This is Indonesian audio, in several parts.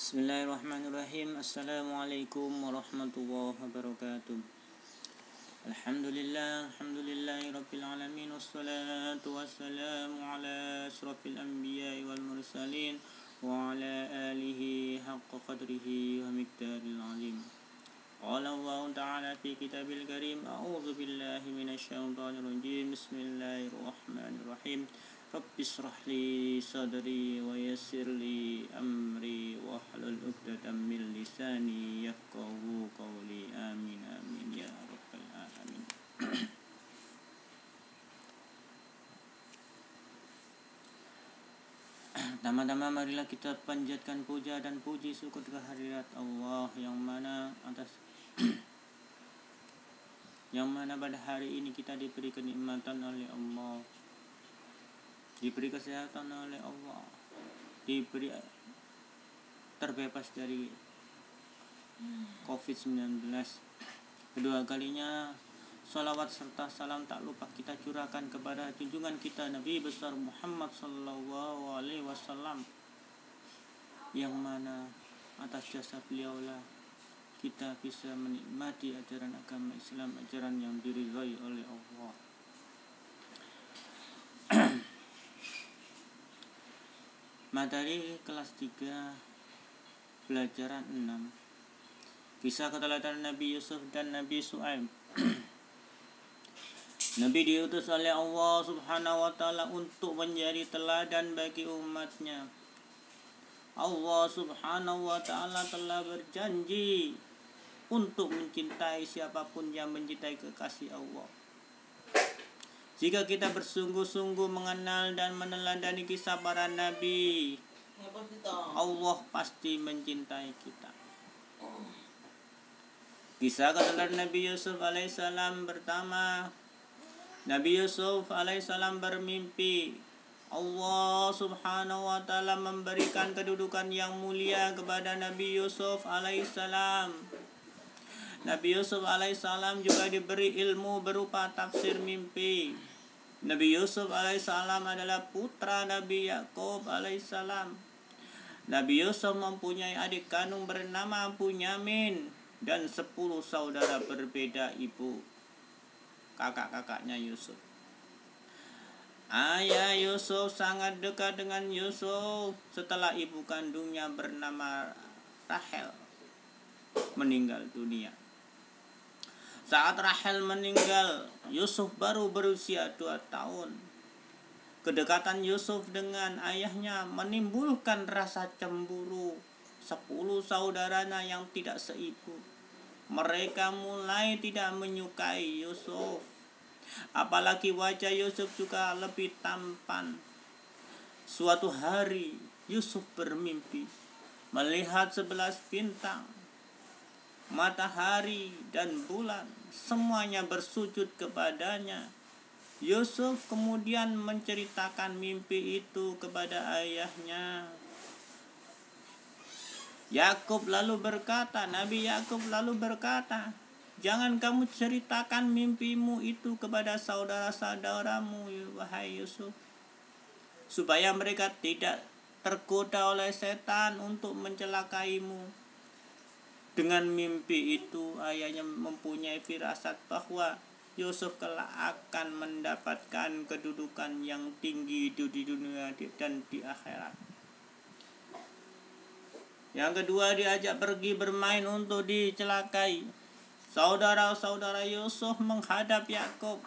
Bismillahirrahmanirrahim. Assalamualaikum warahmatullahi wabarakatuh. Alhamdulillahi rabbil alamin. Wassalatu wassalamu ala asrafil anbiya'i wal mursalin wa ala alihi haqqa qadrihi wa miqdaril azim. Qala Allah ta'ala fi kitabil karim. A'udzu billahi minasy syaithanir rajim. Bismillahirrahmanirrahim. Rabbi shrah li sadri wa yassir li amri wa hlul 'uqdatam min lisani yafqahu qawli. Amin amin ya rabbal alamin. Tama-tama marilah kita panjatkan puja dan puji syukur kehadirat Allah yang mana pada hari ini kita diberi kenikmatan oleh Allah, diberi kesehatan oleh Allah, diberi terbebas dari COVID-19. Kedua kalinya salawat serta salam tak lupa kita curahkan kepada junjungan kita Nabi besar Muhammad sallallahu alaihi wasallam, yang mana atas jasa beliaulah kita bisa menikmati ajaran agama Islam, ajaran yang diridhai oleh Allah. Materi kelas 3 pelajaran 6, kisah keteladanan Nabi Yusuf dan Nabi Shu'aib. Nabi diutus oleh Allah subhanahu wa ta'ala untuk menjadi teladan bagi umatnya. Allah subhanahu wa ta'ala telah berjanji untuk mencintai siapapun yang mencintai kekasih Allah. Jika kita bersungguh-sungguh mengenal dan meneladani kisah para nabi, Allah pasti mencintai kita. Kisah keteladanan Nabi Yusuf alaihissalam. Pertama, Nabi Yusuf alaihissalam bermimpi. Allah subhanahu wa ta'ala memberikan kedudukan yang mulia kepada Nabi Yusuf alaihissalam. Nabi Yusuf alaihissalam juga diberi ilmu berupa tafsir mimpi. Nabi Yusuf alaihissalam adalah putra Nabi Yakub alaihissalam. Nabi Yusuf mempunyai adik kandung bernama Bunyamin dan 10 saudara berbeda ibu, kakak-kakaknya Yusuf. Ayah Yusuf sangat dekat dengan Yusuf setelah ibu kandungnya bernama Rahel meninggal dunia. Saat Rahel meninggal, Yusuf baru berusia 2 tahun. Kedekatan Yusuf dengan ayahnya menimbulkan rasa cemburu 10 saudaranya yang tidak seibu. Mereka mulai tidak menyukai Yusuf. Apalagi wajah Yusuf juga lebih tampan. Suatu hari Yusuf bermimpi melihat 11 bintang, matahari dan bulan, semuanya bersujud kepadanya. Yusuf kemudian menceritakan mimpi itu kepada ayahnya. Nabi Yakub lalu berkata, "Jangan kamu ceritakan mimpimu itu kepada saudara-saudaramu, wahai Yusuf, supaya mereka tidak tergoda oleh setan untuk mencelakaimu." Dengan mimpi itu, ayahnya mempunyai firasat bahwa Yusuf kelak akan mendapatkan kedudukan yang tinggi di dunia dan di akhirat. Yang kedua, diajak pergi bermain untuk dicelakai. Saudara-saudara Yusuf menghadap Yakub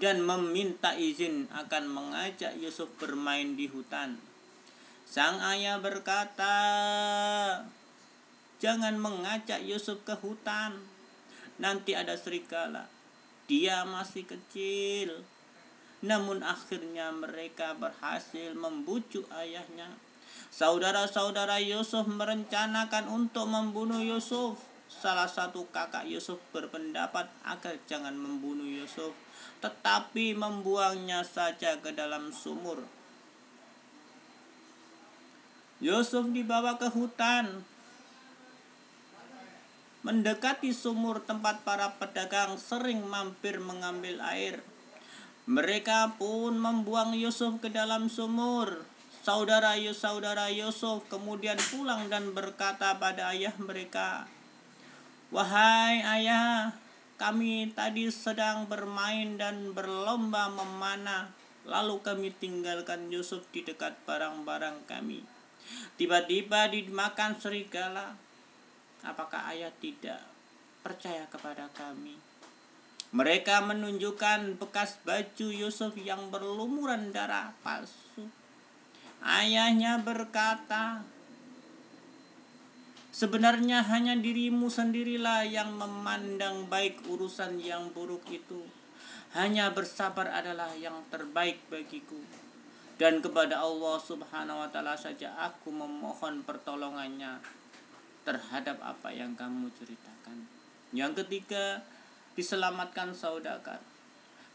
dan meminta izin akan mengajak Yusuf bermain di hutan. Sang ayah berkata, "Jangan mengajak Yusuf ke hutan, nanti ada serigala. Dia masih kecil." Namun akhirnya mereka berhasil membujuk ayahnya. Saudara-saudara Yusuf merencanakan untuk membunuh Yusuf. Salah satu kakak Yusuf berpendapat agar jangan membunuh Yusuf, tetapi membuangnya saja ke dalam sumur. Yusuf dibawa ke hutan. Mendekati sumur tempat para pedagang sering mampir mengambil air. Mereka pun membuang Yusuf ke dalam sumur. saudara Yusuf kemudian pulang dan berkata pada ayah mereka, "Wahai ayah, kami tadi sedang bermain dan berlomba memanah, lalu kami tinggalkan Yusuf di dekat barang-barang kami. Tiba-tiba dimakan serigala. Apakah ayah tidak percaya kepada kami?" Mereka menunjukkan bekas baju Yusuf yang berlumuran darah palsu. Ayahnya berkata, "Sebenarnya hanya dirimu sendirilah yang memandang baik urusan yang buruk itu. Hanya bersabar adalah yang terbaik bagiku. Dan kepada Allah Subhanahu wa Ta'ala saja aku memohon pertolongannya terhadap apa yang kamu ceritakan." Yang ketiga, diselamatkan saudagar.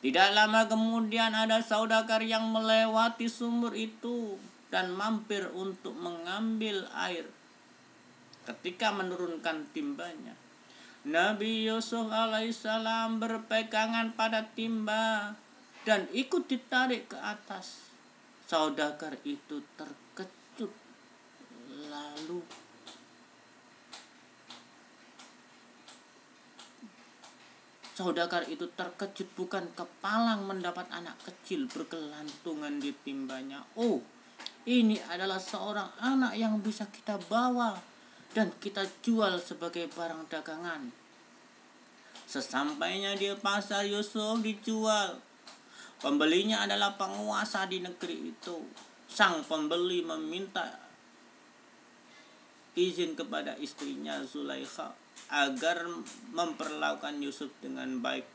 Tidak lama kemudian ada saudagar yang melewati sumur itu dan mampir untuk mengambil air. Ketika menurunkan timbanya, Nabi Yusuf alaihissalam berpegangan pada timba dan ikut ditarik ke atas. Saudagar itu terkejut, lalu saudagar itu terkejut bukan kepalang mendapat anak kecil bergelantungan di timbanya. "Oh, ini adalah seorang anak yang bisa kita bawa dan kita jual sebagai barang dagangan." Sesampainya di pasar, Yusuf dijual. Pembelinya adalah penguasa di negeri itu. Sang pembeli meminta izin kepada istrinya Zulaikha agar memperlakukan Yusuf dengan baik.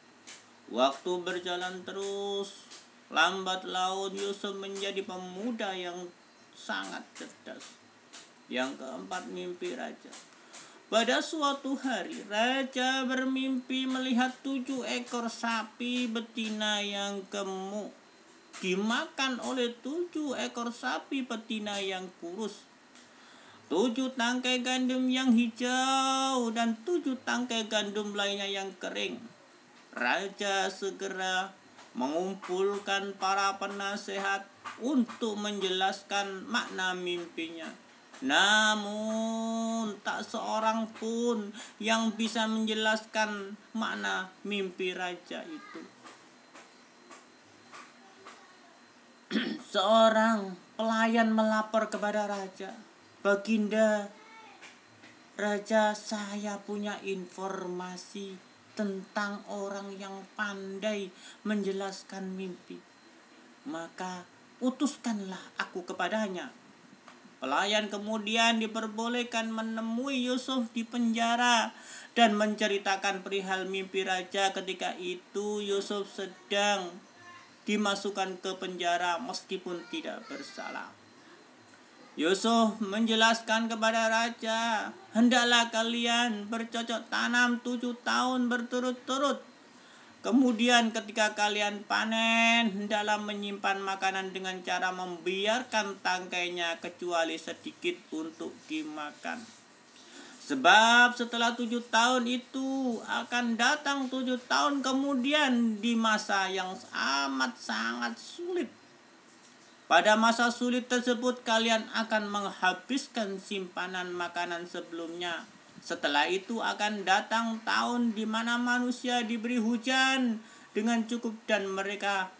Waktu berjalan terus, lambat laun Yusuf menjadi pemuda yang sangat cerdas. Yang keempat, mimpi raja. Pada suatu hari, raja bermimpi melihat 7 ekor sapi betina yang gemuk dimakan oleh 7 ekor sapi betina yang kurus, 7 tangkai gandum yang hijau, dan 7 tangkai gandum lainnya yang kering. Raja segera mengumpulkan para penasehat untuk menjelaskan makna mimpinya. Namun tak seorang pun yang bisa menjelaskan makna mimpi raja itu. Seorang pelayan melapor kepada raja, "Baginda Raja, saya punya informasi tentang orang yang pandai menjelaskan mimpi. Maka utuskanlah aku kepadanya." Pelayan kemudian diperbolehkan menemui Yusuf di penjara dan menceritakan perihal mimpi raja. Ketika itu Yusuf sedang dimasukkan ke penjara meskipun tidak bersalah. Yusuf menjelaskan kepada raja, "Hendaklah kalian bercocok tanam 7 tahun berturut-turut. Kemudian ketika kalian panen, hendaklah menyimpan makanan dengan cara membiarkan tangkainya kecuali sedikit untuk dimakan. Sebab setelah 7 tahun itu akan datang 7 tahun kemudian di masa yang amat sangat sulit. Pada masa sulit tersebut kalian akan menghabiskan simpanan makanan sebelumnya. Setelah itu akan datang tahun di mana manusia diberi hujan dengan cukup dan mereka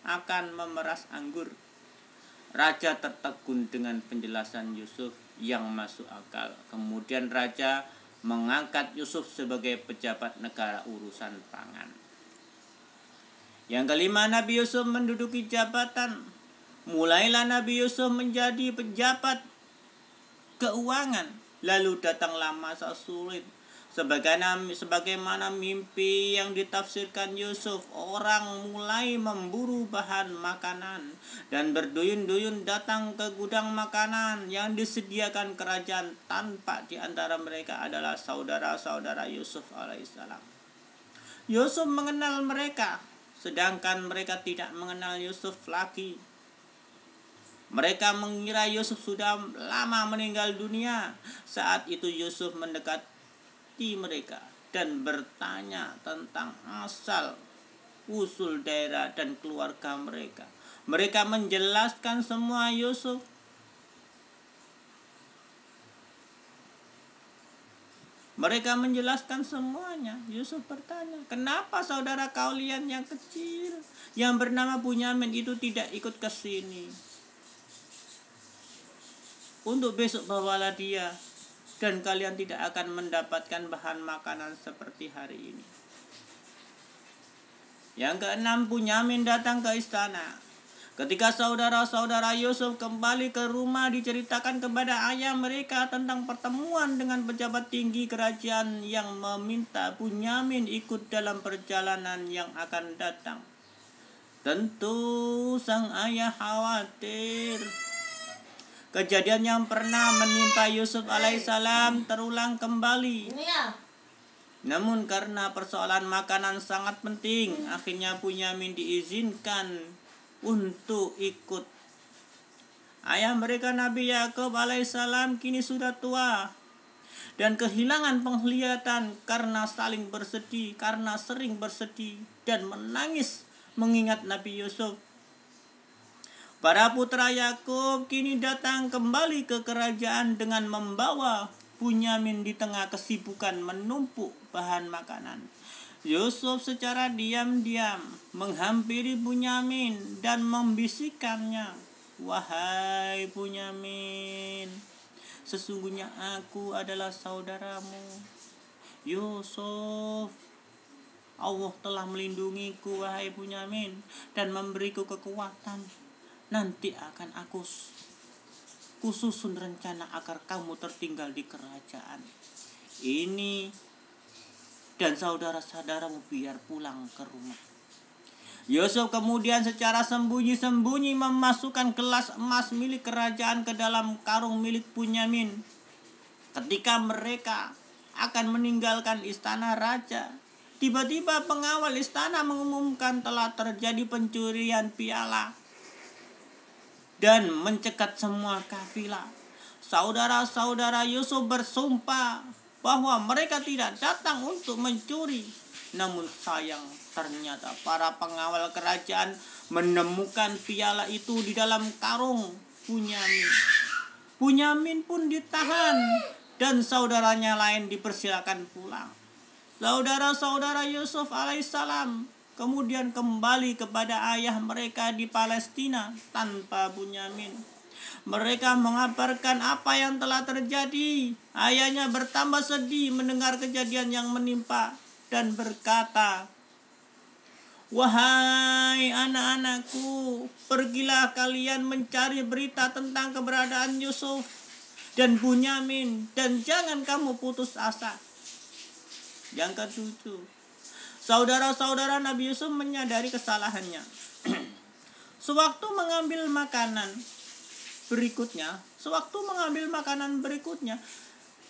akan memeras anggur." Raja tertegun dengan penjelasan Yusuf yang masuk akal. Kemudian raja mengangkat Yusuf sebagai pejabat negara urusan pangan. Yang kelima, Nabi Yusuf menduduki jabatan. Mulailah Nabi Yusuf menjadi pejabat keuangan. Lalu datanglah masa sulit. Sebagaimana mimpi yang ditafsirkan Yusuf, orang mulai memburu bahan makanan dan berduyun-duyun datang ke gudang makanan yang disediakan kerajaan tanpa di antara mereka adalah saudara-saudara Yusuf alaihissalam. Yusuf mengenal mereka, sedangkan mereka tidak mengenal Yusuf lagi. Mereka mengira Yusuf sudah lama meninggal dunia. Saat itu Yusuf mendekati mereka dan bertanya tentang asal usul daerah dan keluarga mereka. Mereka menjelaskan semua Yusuf Mereka menjelaskan semuanya. Yusuf bertanya, kenapa saudara kalian yang kecil yang bernama Bunyamin itu tidak ikut ke sini? Untuk besok bawalah dia, dan kalian tidak akan mendapatkan bahan makanan seperti hari ini. Yang keenam, Bunyamin datang ke istana. Ketika saudara-saudara Yusuf kembali ke rumah, diceritakan kepada ayah mereka tentang pertemuan dengan pejabat tinggi kerajaan yang meminta Bunyamin ikut dalam perjalanan yang akan datang. Tentu sang ayah khawatir kejadian yang pernah menimpa Yusuf alaihissalam terulang kembali. Namun karena persoalan makanan sangat penting, akhirnya Bunyamin diizinkan untuk ikut. Ayah mereka Nabi Yakub alaihissalam kini sudah tua dan kehilangan penglihatan karena sering bersedih dan menangis mengingat Nabi Yusuf. Para putra Yakub kini datang kembali ke kerajaan dengan membawa Bunyamin di tengah kesibukan menumpuk bahan makanan. Yusuf secara diam-diam menghampiri Bunyamin dan membisikkannya, "Wahai Bunyamin, sesungguhnya aku adalah saudaramu, Yusuf. Allah telah melindungiku, wahai Bunyamin, dan memberiku kekuatan. Nanti akan aku susun rencana agar kamu tertinggal di kerajaan ini dan saudara-saudaramu biar pulang ke rumah." Yusuf kemudian secara sembunyi-sembunyi memasukkan gelas emas milik kerajaan ke dalam karung milik Bunyamin. Ketika mereka akan meninggalkan istana raja, tiba-tiba pengawal istana mengumumkan telah terjadi pencurian piala dan mencegat semua kafilah. Saudara-saudara Yusuf bersumpah bahwa mereka tidak datang untuk mencuri. Namun sayang, ternyata para pengawal kerajaan menemukan piala itu di dalam karung Bunyamin. Bunyamin pun ditahan dan saudaranya lain dipersilakan pulang. Saudara-saudara Yusuf alaihissalam kemudian kembali kepada ayah mereka di Palestina tanpa Bunyamin. Mereka mengabarkan apa yang telah terjadi. Ayahnya bertambah sedih mendengar kejadian yang menimpa dan berkata, "Wahai anak-anakku, pergilah kalian mencari berita tentang keberadaan Yusuf dan Bunyamin, dan jangan kamu putus asa." Yang ketujuh, saudara-saudara Nabi Yusuf menyadari kesalahannya. Sewaktu mengambil makanan berikutnya,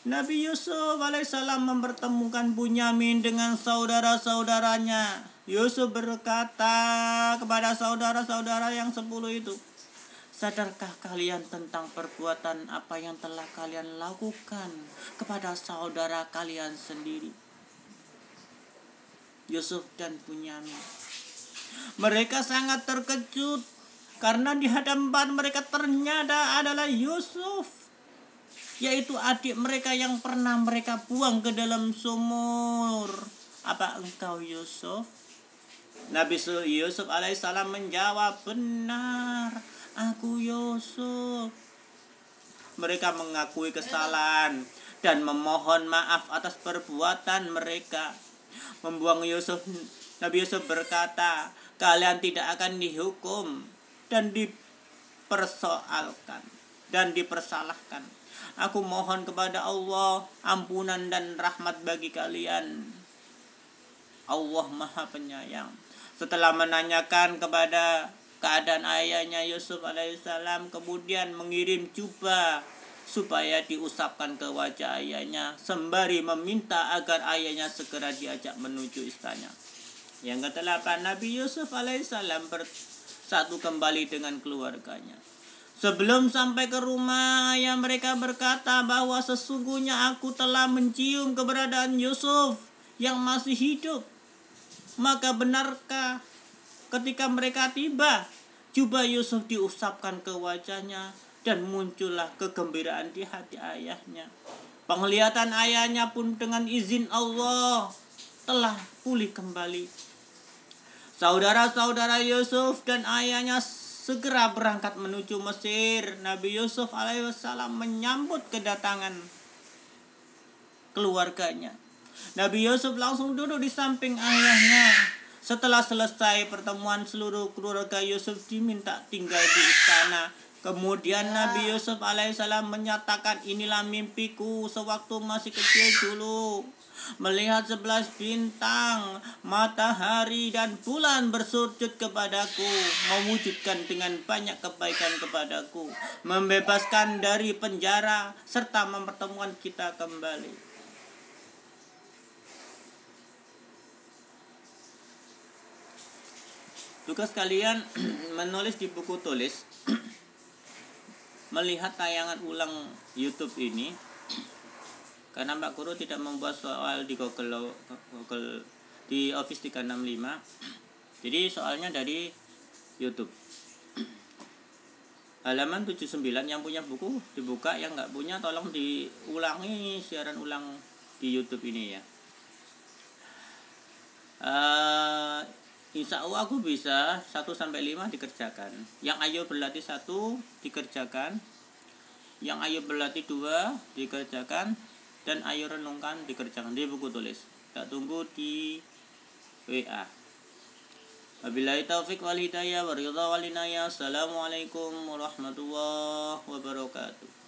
Nabi Yusuf alaihissalam mempertemukan Bunyamin dengan saudara-saudaranya. Yusuf berkata kepada saudara-saudara yang 10 itu, "Sadarkah kalian tentang perbuatan apa yang telah kalian lakukan kepada saudara kalian sendiri, Yusuf dan Bunyamin?" Mereka sangat terkejut karena di hadapan mereka ternyata adalah Yusuf, yaitu adik mereka yang pernah mereka buang ke dalam sumur. "Apa engkau Yusuf?" Nabi Yusuf alaihissalam menjawab, "Benar, aku Yusuf." Mereka mengakui kesalahan dan memohon maaf atas perbuatan mereka. Membuang Yusuf, Nabi Yusuf berkata, "Kalian tidak akan dihukum dan dipersalahkan. Aku mohon kepada Allah ampunan dan rahmat bagi kalian. Allah Maha Penyayang." Setelah menanyakan kepada keadaan ayahnya, Yusuf alaihissalam kemudian mengirim jubah supaya diusapkan ke wajah ayahnya sembari meminta agar ayahnya segera diajak menuju istana. Yang ke-8, Nabi Yusuf alaihissalam bersatu kembali dengan keluarganya. Sebelum sampai ke rumah, ayah mereka berkata bahwa sesungguhnya aku telah mencium keberadaan Yusuf yang masih hidup. Maka benarkah ketika mereka tiba, jubah Yusuf diusapkan ke wajahnya dan muncullah kegembiraan di hati ayahnya. Penglihatan ayahnya pun dengan izin Allah telah pulih kembali. Saudara-saudara Yusuf dan ayahnya segera berangkat menuju Mesir. Nabi Yusuf alaihissalam menyambut kedatangan keluarganya. Nabi Yusuf langsung duduk di samping ayahnya. Setelah selesai pertemuan, seluruh keluarga Yusuf diminta tinggal di istana. Kemudian Nabi Yusuf alaihissalam menyatakan, inilah mimpiku sewaktu masih kecil dulu. Melihat 11 bintang, matahari dan bulan bersujud kepadaku, mewujudkan dengan banyak kebaikan kepadaku, membebaskan dari penjara, serta mempertemukan kita kembali. Tugas kalian menulis di buku tulis, melihat tayangan ulang YouTube ini, karena Mbak Guru tidak membuat soal di Google di Office 365. Jadi soalnya dari YouTube. Halaman 79, yang punya buku dibuka, yang nggak punya tolong diulangi siaran ulang di YouTube ini ya. Insya Allah aku bisa 1-5 dikerjakan. Yang ayo berlatih 1 dikerjakan, yang ayo berlatih 2 dikerjakan, dan ayo renungkan dikerjakan di buku tulis. Tak tunggu di WA. Wabillahi taufiq wal hidayah wa ridha wal inayah. Assalamualaikum warahmatullahi wabarakatuh.